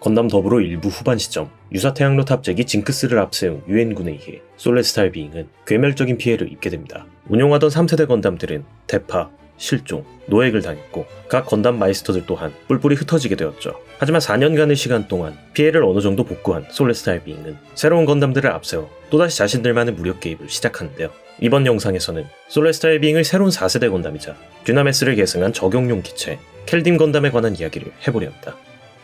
건담 더불어 일부 후반 시점 유사태양로 탑재기 징크스를 앞세운 유엔군에 의해 솔레스타일 비잉은 괴멸적인 피해를 입게 됩니다. 운용하던 3세대 건담들은 대파, 실종, 노획을 당했고 각 건담 마이스터들 또한 뿔뿔이 흩어지게 되었죠. 하지만 4년간의 시간 동안 피해를 어느 정도 복구한 솔레스타일 비잉은 새로운 건담들을 앞세워 또다시 자신들만의 무력 개입을 시작하는데요. 이번 영상에서는 솔레스타일 비잉의 새로운 4세대 건담이자 듀나메스를 계승한 적용용 기체 켈딤 건담에 관한 이야기를 해보려 합니다.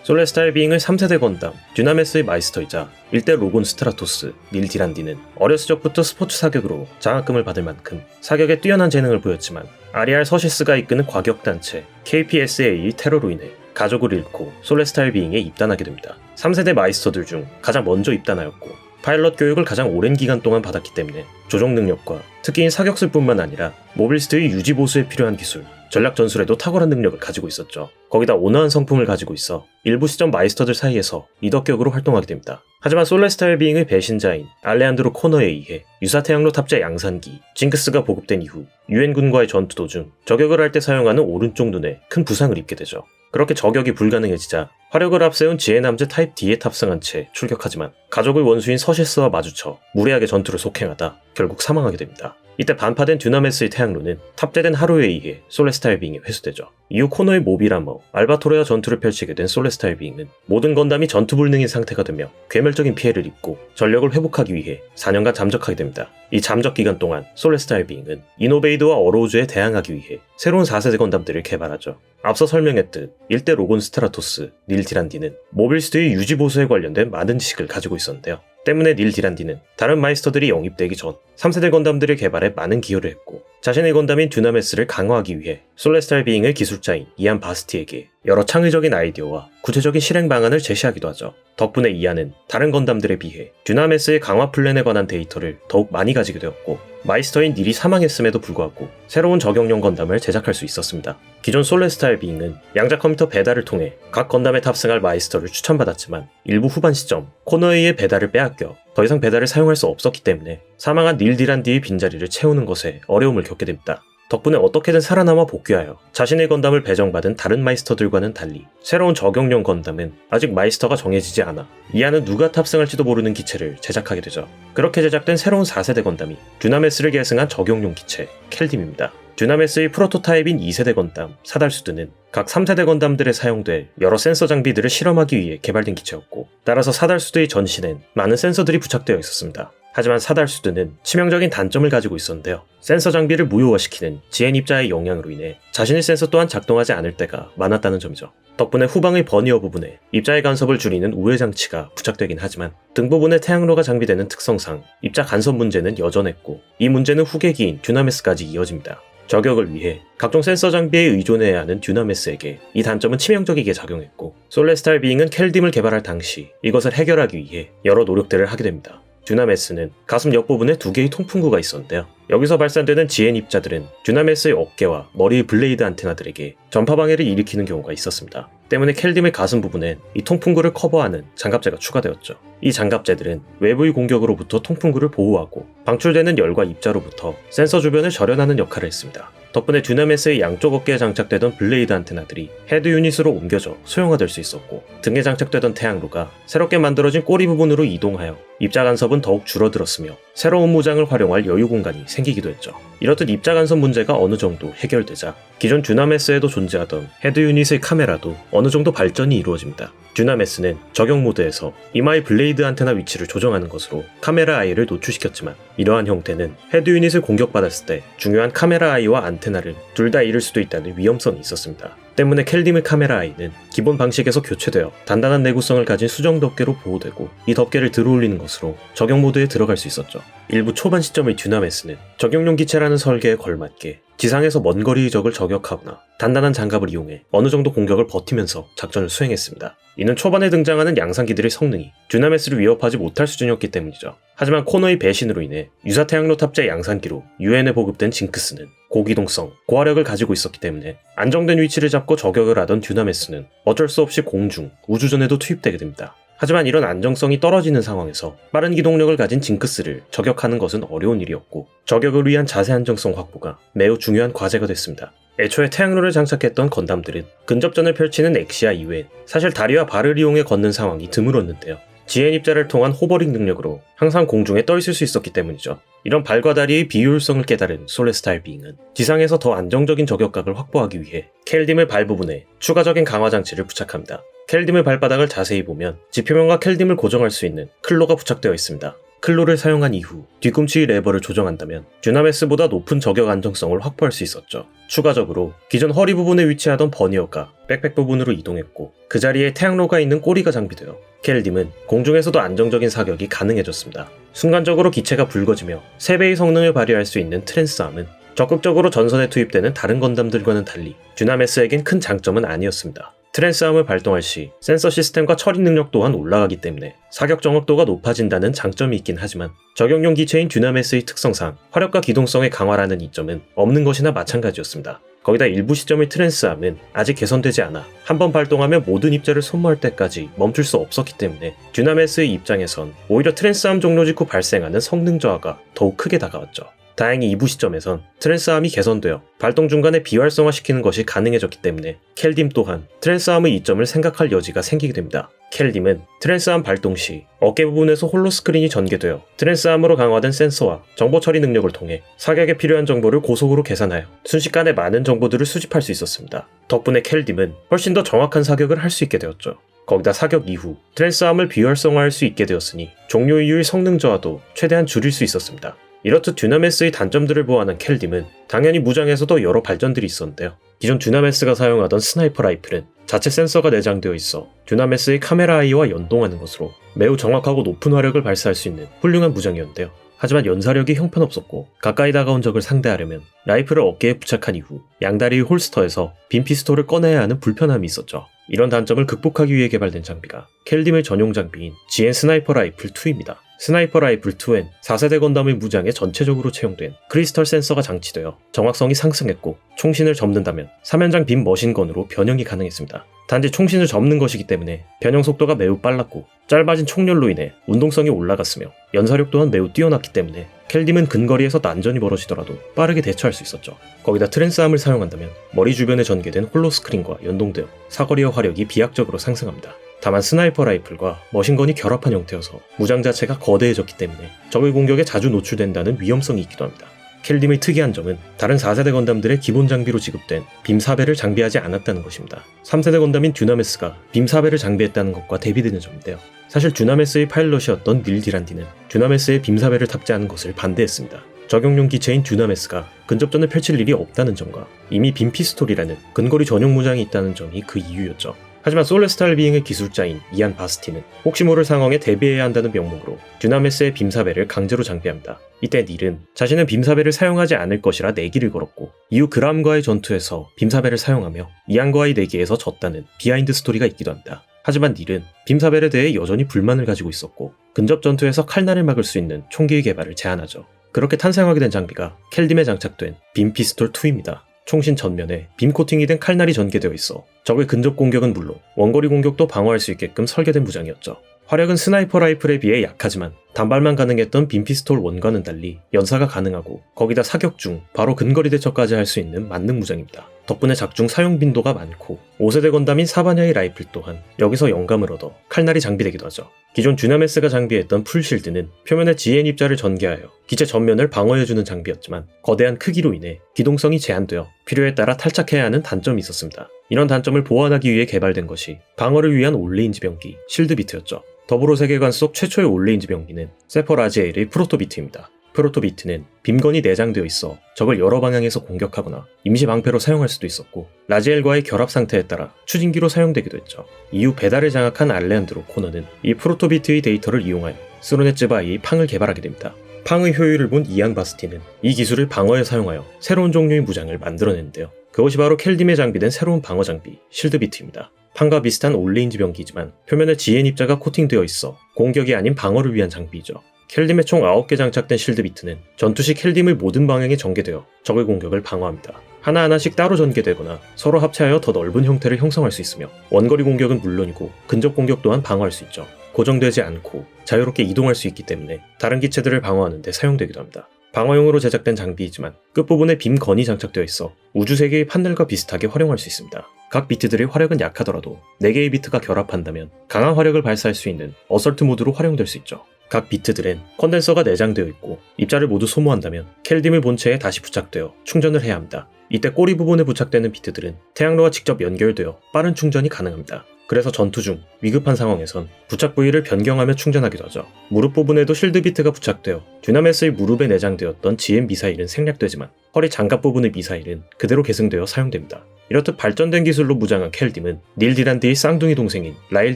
솔레스타일 비잉의 3세대 건담 듀나메스의 마이스터이자 1대 로곤 스트라토스 닐 디란디는 어렸을 적부터 스포츠 사격으로 장학금을 받을 만큼 사격에 뛰어난 재능을 보였지만 아리알 서시스가 이끄는 과격단체 KPSA의 테러로 인해 가족을 잃고 솔레스타일 비잉에 입단하게 됩니다. 3세대 마이스터들 중 가장 먼저 입단하였고 파일럿 교육을 가장 오랜 기간 동안 받았기 때문에 조종 능력과 특기인 사격술뿐만 아니라 모빌스트의 유지 보수에 필요한 기술, 전략 전술에도 탁월한 능력을 가지고 있었죠. 거기다 온화한 성품을 가지고 있어 일부 시점 마이스터들 사이에서 리더격으로 활동하게 됩니다. 하지만 솔레스타일 비잉의 배신자인 알레한드로 코너에 의해 유사태양로 탑재 양산기 징크스가 보급된 이후 유엔군과의 전투 도중 저격을 할 때 사용하는 오른쪽 눈에 큰 부상을 입게 되죠. 그렇게 저격이 불가능해지자 화력을 앞세운 지혜남제 타입 D에 탑승한 채 출격하지만 가족의 원수인 서시스와 마주쳐 무례하게 전투를 속행하다 결국 사망하게 됩니다. 이때 반파된 듀나메스의 태양로는 탑재된 하루에 의해 솔레스타일 비잉에 회수되죠. 이후 코너의 모비라머 알바토레와 전투를 펼치게 된 솔레스타일 비잉은 모든 건담이 전투 불능인 상태가 되며 괴멸적인 피해를 입고 전력을 회복하기 위해 4년간 잠적하게 됩니다. 이 잠적 기간 동안 솔레스타일 비잉은 이노베이드와 어로우즈에 대항하기 위해 새로운 4세대 건담들을 개발하죠. 앞서 설명했듯 1대 로곤 스트라토스 닐 디란디는 모빌스트의 유지 보수에 관련된 많은 지식을 가지고 있었는데요. 때문에 닐 디란디는 다른 마이스터들이 영입되기 전 3세대 건담들의 개발에 많은 기여를 했고 자신의 건담인 듀나메스를 강화하기 위해 솔레스타일 비잉의 기술자인 이안 바스티에게 여러 창의적인 아이디어와 구체적인 실행 방안을 제시하기도 하죠. 덕분에 이안은 다른 건담들에 비해 듀나메스의 강화 플랜에 관한 데이터를 더욱 많이 가지게 되었고 마이스터인 닐이 사망했음에도 불구하고 새로운 적용용 건담을 제작할 수 있었습니다. 기존 솔레스타일 비잉은 양자 컴퓨터 배달을 통해 각 건담에 탑승할 마이스터를 추천받았지만 일부 후반 시점 코너에의 배달을 빼앗겨 더 이상 배달을 사용할 수 없었기 때문에 사망한 닐 디란디의 빈자리를 채우는 것에 어려움을 겪게 됩니다. 덕분에 어떻게든 살아남아 복귀하여 자신의 건담을 배정받은 다른 마이스터들과는 달리 새로운 적용용 건담은 아직 마이스터가 정해지지 않아 이안은 누가 탑승할지도 모르는 기체를 제작하게 되죠. 그렇게 제작된 새로운 4세대 건담이 듀나메스를 계승한 적용용 기체 켈딤입니다. 듀나메스의 프로토타입인 2세대 건담 사달수드는 각 3세대 건담들에 사용될 여러 센서 장비들을 실험하기 위해 개발된 기체였고 따라서 사달수드의 전신엔 많은 센서들이 부착되어 있었습니다. 하지만 사달수드는 치명적인 단점을 가지고 있었는데요. 센서 장비를 무효화시키는 지엔 입자의 영향으로 인해 자신의 센서 또한 작동하지 않을 때가 많았다는 점이죠. 덕분에 후방의 버니어 부분에 입자의 간섭을 줄이는 우회 장치가 부착되긴 하지만 등 부분에 태양로가 장비되는 특성상 입자 간섭 문제는 여전했고 이 문제는 후계기인 듀나메스까지 이어집니다. 저격을 위해 각종 센서 장비에 의존해야 하는 듀나메스에게 이 단점은 치명적이게 작용했고 솔레스타일 비잉은 켈딤을 개발할 당시 이것을 해결하기 위해 여러 노력들을 하게 됩니다. 듀나메스는 가슴 옆부분에 2개의 통풍구가 있었는데요. 여기서 발산되는 지엔 입자들은 듀나메스의 어깨와 머리의 블레이드 안테나들에게 전파 방해를 일으키는 경우가 있었습니다. 때문에 켈딤의 가슴 부분엔 이 통풍구를 커버하는 장갑재가 추가되었죠. 이 장갑재들은 외부의 공격으로부터 통풍구를 보호하고 방출되는 열과 입자로부터 센서 주변을 절연하는 역할을 했습니다. 덕분에 듀나메스의 양쪽 어깨에 장착되던 블레이드 안테나들이 헤드 유닛으로 옮겨져 소형화될 수 있었고 등에 장착되던 태양로가 새롭게 만들어진 꼬리 부분으로 이동하여 입자 간섭은 더욱 줄어들었으며 새로운 무장을 활용할 여유 공간이 생기기도 했죠. 이렇듯 입자 간섭 문제가 어느 정도 해결되자 기존 듀나메스에도 존재하던 헤드 유닛의 카메라도 어느 정도 발전이 이루어집니다. 듀나메스는 저격 모드에서 이마의 블레이드 안테나 위치를 조정하는 것으로 카메라 아이를 노출시켰지만 이러한 형태는 헤드 유닛을 공격받았을 때 중요한 카메라 아이와 안테나를 둘 다 잃을 수도 있다는 위험성이 있었습니다. 때문에 켈딤의 카메라 아이는 기본 방식에서 교체되어 단단한 내구성을 가진 수정 덮개로 보호되고 이 덮개를 들어올리는 것으로 저격 모드에 들어갈 수 있었죠. 일부 초반 시점의 듀나메스는 적용용 기체라는 설계에 걸맞게 지상에서 먼 거리의 적을 저격하거나 단단한 장갑을 이용해 어느 정도 공격을 버티면서 작전을 수행했습니다. 이는 초반에 등장하는 양산기들의 성능이 듀나메스를 위협하지 못할 수준이었기 때문이죠. 하지만 코너의 배신으로 인해 유사태양로 탑재 양산기로 유엔에 보급된 징크스는 고기동성, 고화력을 가지고 있었기 때문에 안정된 위치를 잡고 저격을 하던 듀나메스는 어쩔 수 없이 공중, 우주전에도 투입되게 됩니다. 하지만 이런 안정성이 떨어지는 상황에서 빠른 기동력을 가진 징크스를 저격하는 것은 어려운 일이었고 저격을 위한 자세 안정성 확보가 매우 중요한 과제가 됐습니다. 애초에 태양로를 장착했던 건담들은 근접전을 펼치는 엑시아 이외엔 사실 다리와 발을 이용해 걷는 상황이 드물었는데요. 지엔 입자를 통한 호버링 능력으로 항상 공중에 떠 있을 수 있었기 때문이죠. 이런 발과 다리의 비효율성을 깨달은 솔레스타일 비잉은 지상에서 더 안정적인 저격각을 확보하기 위해 켈딤의 발 부분에 추가적인 강화 장치를 부착합니다. 켈딤의 발바닥을 자세히 보면 지표면과 켈딤을 고정할 수 있는 클로가 부착되어 있습니다. 클로를 사용한 이후 뒤꿈치의 레버를 조정한다면 듀나메스보다 높은 저격 안정성을 확보할 수 있었죠. 추가적으로 기존 허리 부분에 위치하던 버니어가 백팩 부분으로 이동했고 그 자리에 태양로가 있는 꼬리가 장비되어 켈딤은 공중에서도 안정적인 사격이 가능해졌습니다. 순간적으로 기체가 붉어지며 3배의 성능을 발휘할 수 있는 트랜스암은 적극적으로 전선에 투입되는 다른 건담들과는 달리 듀나메스에겐 큰 장점은 아니었습니다. 트랜스암을 발동할 시 센서 시스템과 처리 능력 또한 올라가기 때문에 사격 정확도가 높아진다는 장점이 있긴 하지만 저격용 기체인 듀나메스의 특성상 화력과 기동성의 강화라는 이점은 없는 것이나 마찬가지였습니다. 거기다 일부 시점의 트랜스암은 아직 개선되지 않아 한번 발동하면 모든 입자를 소모할 때까지 멈출 수 없었기 때문에 듀나메스의 입장에선 오히려 트랜스암 종료 직후 발생하는 성능 저하가 더욱 크게 다가왔죠. 다행히 2부 시점에선 트랜스암이 개선되어 발동 중간에 비활성화시키는 것이 가능해졌기 때문에 켈딤 또한 트랜스암의 이점을 생각할 여지가 생기게 됩니다. 켈딤은 트랜스암 발동 시 어깨 부분에서 홀로 스크린이 전개되어 트랜스암으로 강화된 센서와 정보 처리 능력을 통해 사격에 필요한 정보를 고속으로 계산하여 순식간에 많은 정보들을 수집할 수 있었습니다. 덕분에 켈딤은 훨씬 더 정확한 사격을 할 수 있게 되었죠. 거기다 사격 이후 트랜스암을 비활성화할 수 있게 되었으니 종료 이후의 성능 저하도 최대한 줄일 수 있었습니다. 이렇듯 듀나메스의 단점들을 보완한 켈딤은 당연히 무장에서도 여러 발전들이 있었는데요. 기존 듀나메스가 사용하던 스나이퍼 라이플은 자체 센서가 내장되어 있어 듀나메스의 카메라 아이와 연동하는 것으로 매우 정확하고 높은 화력을 발사할 수 있는 훌륭한 무장이었는데요. 하지만 연사력이 형편없었고 가까이 다가온 적을 상대하려면 라이플을 어깨에 부착한 이후 양다리의 홀스터에서 빈 피스톨을 꺼내야 하는 불편함이 있었죠. 이런 단점을 극복하기 위해 개발된 장비가 켈딤의 전용 장비인 GN 스나이퍼 라이플 2입니다. 스나이퍼 라이플 2엔 4세대 건담의 무장에 전체적으로 채용된 크리스털 센서가 장치되어 정확성이 상승했고 총신을 접는다면 3연장 빔 머신건으로 변형이 가능했습니다. 단지 총신을 접는 것이기 때문에 변형 속도가 매우 빨랐고 짧아진 총열로 인해 운동성이 올라갔으며 연사력 또한 매우 뛰어났기 때문에 켈딤은 근거리에서 난전이 벌어지더라도 빠르게 대처할 수 있었죠. 거기다 트랜스암을 사용한다면 머리 주변에 전개된 홀로 스크린과 연동되어 사거리의 화력이 비약적으로 상승합니다. 다만 스나이퍼 라이플과 머신건이 결합한 형태여서 무장 자체가 거대해졌기 때문에 적의 공격에 자주 노출된다는 위험성이 있기도 합니다. 켈딤의 특이한 점은 다른 4세대 건담들의 기본 장비로 지급된 빔 4배를 장비하지 않았다는 것입니다. 3세대 건담인 듀나메스가 빔 4배를 장비했다는 것과 대비되는 점인데요. 사실 듀나메스의 파일럿이었던 닐 디란디는 듀나메스의 빔 4배를 탑재하는 것을 반대했습니다. 적용용 기체인 듀나메스가 근접전을 펼칠 일이 없다는 점과 이미 빔 피스톨이라는 근거리 전용 무장이 있다는 점이 그 이유였죠. 하지만 솔레스타일 비잉의 기술자인 이안 바스티는 혹시 모를 상황에 대비해야 한다는 명목으로 듀나메스의 빔사배를 강제로 장비합니다. 이때 닐은 자신은 빔사배를 사용하지 않을 것이라 내기를 걸었고 이후 그람과의 전투에서 빔사배를 사용하며 이안과의 내기에서 졌다는 비하인드 스토리가 있기도 합니다. 하지만 닐은 빔사벨에 대해 여전히 불만을 가지고 있었고 근접 전투에서 칼날을 막을 수 있는 총기의 개발을 제안하죠. 그렇게 탄생하게 된 장비가 켈딤에 장착된 빔 피스톨 2입니다. 총신 전면에 빔 코팅이 된 칼날이 전개되어 있어 적의 근접 공격은 물론 원거리 공격도 방어할 수 있게끔 설계된 무장이었죠. 화력은 스나이퍼 라이플에 비해 약하지만 단발만 가능했던 빔 피스톨 1과는 달리 연사가 가능하고 거기다 사격 중 바로 근거리 대처까지 할 수 있는 만능 무장입니다. 덕분에 작중 사용 빈도가 많고 5세대 건담인 사바냐의 라이플 또한 여기서 영감을 얻어 칼날이 장비되기도 하죠. 기존 듀나메스가 장비했던 풀실드는 표면에 GN 입자를 전개하여 기체 전면을 방어해주는 장비였지만 거대한 크기로 인해 기동성이 제한되어 필요에 따라 탈착해야 하는 단점이 있었습니다. 이런 단점을 보완하기 위해 개발된 것이 방어를 위한 올레인지 병기 실드비트였죠. 더불어 세계관 속 최초의 올레인지 병기는 세퍼 라지에일의 프로토비트입니다. 프로토비트는 빔건이 내장되어 있어 적을 여러 방향에서 공격하거나 임시 방패로 사용할 수도 있었고 라지엘과의 결합 상태에 따라 추진기로 사용되기도 했죠. 이후 배달을 장악한 알레한드로 코너는 이 프로토비트의 데이터를 이용하여 스로네츠바이의 팡을 개발하게 됩니다. 팡의 효율을 본 이안 바스티는 이 기술을 방어에 사용하여 새로운 종류의 무장을 만들어냈는데요. 그것이 바로 켈딤에 장비된 새로운 방어 장비 실드비트입니다. 팡과 비슷한 올레인지 병기이지만 표면에 GN 입자가 코팅되어 있어 공격이 아닌 방어를 위한 장비이죠. 켈딤에 총 9개 장착된 실드비트는 전투 시 켈딤의 모든 방향에 전개되어 적의 공격을 방어합니다. 하나하나씩 따로 전개되거나 서로 합체하여 더 넓은 형태를 형성할 수 있으며 원거리 공격은 물론이고 근접 공격 또한 방어할 수 있죠. 고정되지 않고 자유롭게 이동할 수 있기 때문에 다른 기체들을 방어하는 데 사용되기도 합니다. 방어용으로 제작된 장비이지만 끝부분에 빔 건이 장착되어 있어 우주세계의 판넬과 비슷하게 활용할 수 있습니다. 각 비트들의 화력은 약하더라도 4개의 비트가 결합한다면 강한 화력을 발사할 수 있는 어설트 모드로 활용될 수 있죠. 각 비트들엔 컨덴서가 내장되어 있고 입자를 모두 소모한다면 켈딤을 본체에 다시 부착되어 충전을 해야 합니다. 이때 꼬리 부분에 부착되는 비트들은 태양로와 직접 연결되어 빠른 충전이 가능합니다. 그래서 전투 중 위급한 상황에선 부착 부위를 변경하며 충전하기도 하죠. 무릎 부분에도 실드 비트가 부착되어 듀나메스의 무릎에 내장되었던 GM 미사일은 생략되지만 허리 장갑 부분의 미사일은 그대로 계승되어 사용됩니다. 이렇듯 발전된 기술로 무장한 켈딤은 닐 디란디의 쌍둥이 동생인 라일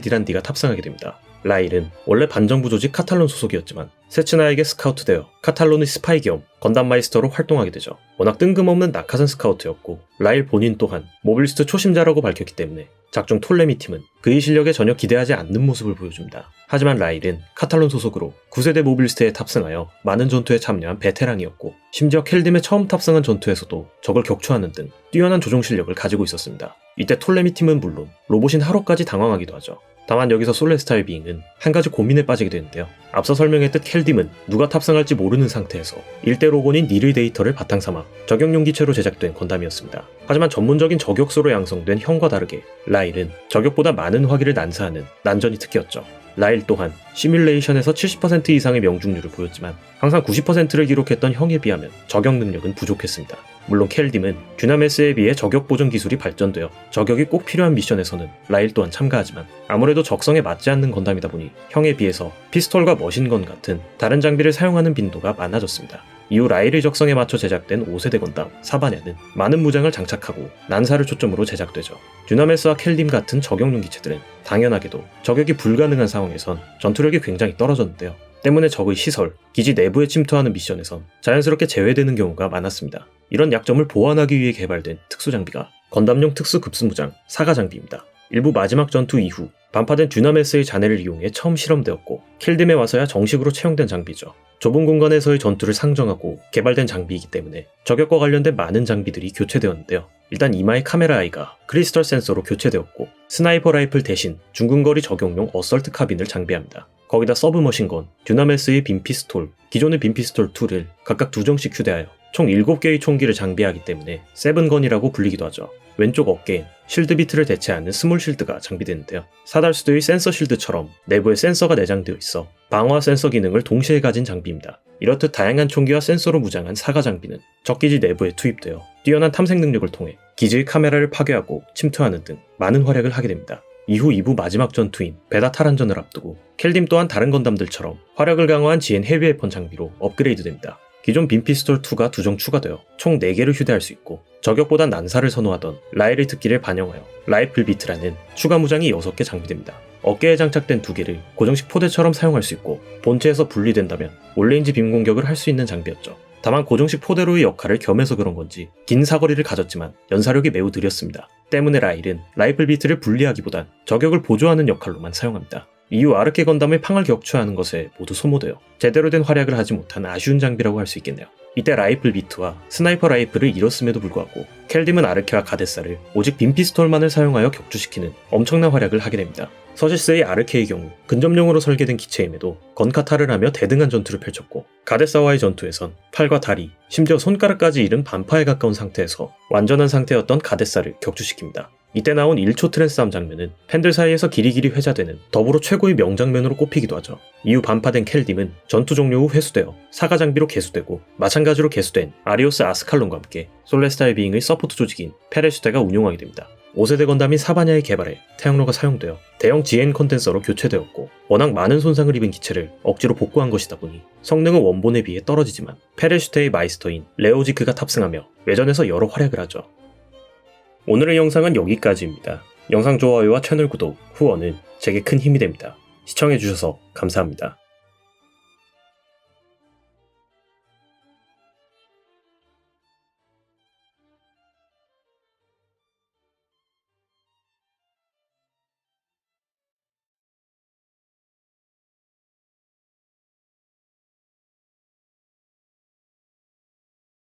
디란디가 탑승하게 됩니다. 라일은 원래 반정부 조직 카탈론 소속이었지만 세츠나에게 스카우트되어 카탈론의 스파이 겸 건담 마이스터로 활동하게 되죠. 워낙 뜬금없는 낙하산 스카우트였고 라일 본인 또한 모빌리스트 초심자라고 밝혔기 때문에 작중 톨레미 팀은 그의 실력에 전혀 기대하지 않는 모습을 보여줍니다. 하지만 라일은 카탈론 소속으로 9세대 모빌리스트에 탑승하여 많은 전투에 참여한 베테랑이었고 심지어 켈딤에 처음 탑승한 전투에서도 적을 격추하는 등 뛰어난 조종 실력을 가지고 있었습니다. 이때 톨레미 팀은 물론 로봇인 하로까지 당황하기도 하죠. 다만 여기서 솔레스타일 빙은 한 가지 고민에 빠지게 되는데요. 앞서 설명했듯 켈딤은 누가 탑승할지 모르는 상태에서 1대 로곤인 닐의 데이터를 바탕삼아 저격용 기체로 제작된 건담이었습니다. 하지만 전문적인 저격수로 양성된 형과 다르게 라일은 저격보다 많은 화기를 난사하는 난전이 특기였죠. 라일 또한 시뮬레이션에서 70% 이상의 명중률을 보였지만 항상 90%를 기록했던 형에 비하면 저격 능력은 부족했습니다. 물론 켈딤은 듀나메스에 비해 저격 보정 기술이 발전되어 저격이 꼭 필요한 미션에서는 라일 또한 참가하지만 아무래도 적성에 맞지 않는 건담이다 보니 형에 비해서 피스톨과 머신건 같은 다른 장비를 사용하는 빈도가 많아졌습니다. 이후 라일의 적성에 맞춰 제작된 5세대 건담 사바냐는 많은 무장을 장착하고 난사를 초점으로 제작되죠. 듀나메스와 켈딤 같은 저격용 기체들은 당연하게도 저격이 불가능한 상황에선 전투력이 굉장히 떨어졌는데요. 때문에 적의 시설, 기지 내부에 침투하는 미션에선 자연스럽게 제외되는 경우가 많았습니다. 이런 약점을 보완하기 위해 개발된 특수장비가 건담용 특수급수무장 사가장비입니다. 일부 마지막 전투 이후 반파된 듀나메스의 잔해를 이용해 처음 실험되었고 켈딤에 와서야 정식으로 채용된 장비죠. 좁은 공간에서의 전투를 상정하고 개발된 장비이기 때문에 저격과 관련된 많은 장비들이 교체되었는데요. 일단 이마의 카메라 아이가 크리스털 센서로 교체되었고 스나이퍼 라이플 대신 중근거리 적용용 어설트 카빈을 장비합니다. 거기다 서브머신건, 듀나메스의 빔피스톨, 기존의 빔피스톨 2를 각각 2정씩 휴대하여 총 7개의 총기를 장비하기 때문에 세븐건이라고 불리기도 하죠. 왼쪽 어깨엔 실드 비트를 대체하는 스몰 실드가 장비되는데요. 사달수도의 센서 실드처럼 내부에 센서가 내장되어 있어 방어와 센서 기능을 동시에 가진 장비입니다. 이렇듯 다양한 총기와 센서로 무장한 사가 장비는 적기지 내부에 투입되어 뛰어난 탐색 능력을 통해 기지의 카메라를 파괴하고 침투하는 등 많은 활약을 하게 됩니다. 이후 2부 마지막 전투인 베다 탈환전을 앞두고 켈딤 또한 다른 건담들처럼 화력을 강화한 GN 헤비웨폰 장비로 업그레이드됩니다. 기존 빔피스톨2가 2정 추가되어 총 4개를 휴대할 수 있고 저격보다 난사를 선호하던 라일의 특기를 반영하여 라이플 비트라는 추가 무장이 6개 장비됩니다. 어깨에 장착된 2개를 고정식 포대처럼 사용할 수 있고 본체에서 분리된다면 올레인지 빔 공격을 할 수 있는 장비였죠. 다만 고정식 포대로의 역할을 겸해서 그런 건지 긴 사거리를 가졌지만 연사력이 매우 느렸습니다. 때문에 라일은 라이플 비트를 분리하기보단 저격을 보조하는 역할로만 사용합니다. 이후 아르케 건담의 팡을 격추하는 것에 모두 소모되어 제대로 된 활약을 하지 못한 아쉬운 장비라고 할 수 있겠네요. 이때 라이플 비트와 스나이퍼 라이플을 잃었음에도 불구하고 켈딤은 아르케와 가데사를 오직 빔피스톨만을 사용하여 격추시키는 엄청난 활약을 하게 됩니다. 서시스의 아르케의 경우 근접용으로 설계된 기체임에도 건카타를 하며 대등한 전투를 펼쳤고 가데사와의 전투에선 팔과 다리, 심지어 손가락까지 잃은 반파에 가까운 상태에서 완전한 상태였던 가데사를 격추시킵니다. 이때 나온 1초 트랜스함 장면은 팬들 사이에서 길이길이 회자되는 더불어 최고의 명장면으로 꼽히기도 하죠. 이후 반파된 켈딤은 전투 종료 후 회수되어 사가 장비로 개수되고 마찬가지로 개수된 아리오스 아스칼론과 함께 솔레스타일 빙의 서포트 조직인 페레슈테가 운용하게 됩니다. 5세대 건담인 사바냐의 개발에 태양로가 사용되어 대형 GN 컨덴서로 교체되었고 워낙 많은 손상을 입은 기체를 억지로 복구한 것이다 보니 성능은 원본에 비해 떨어지지만 페레슈테의 마이스터인 레오지크가 탑승하며 외전에서 여러 활약을 하죠. 오늘의 영상은 여기까지입니다. 영상 좋아요와 채널 구독, 후원은 제게 큰 힘이 됩니다. 시청해주셔서 감사합니다.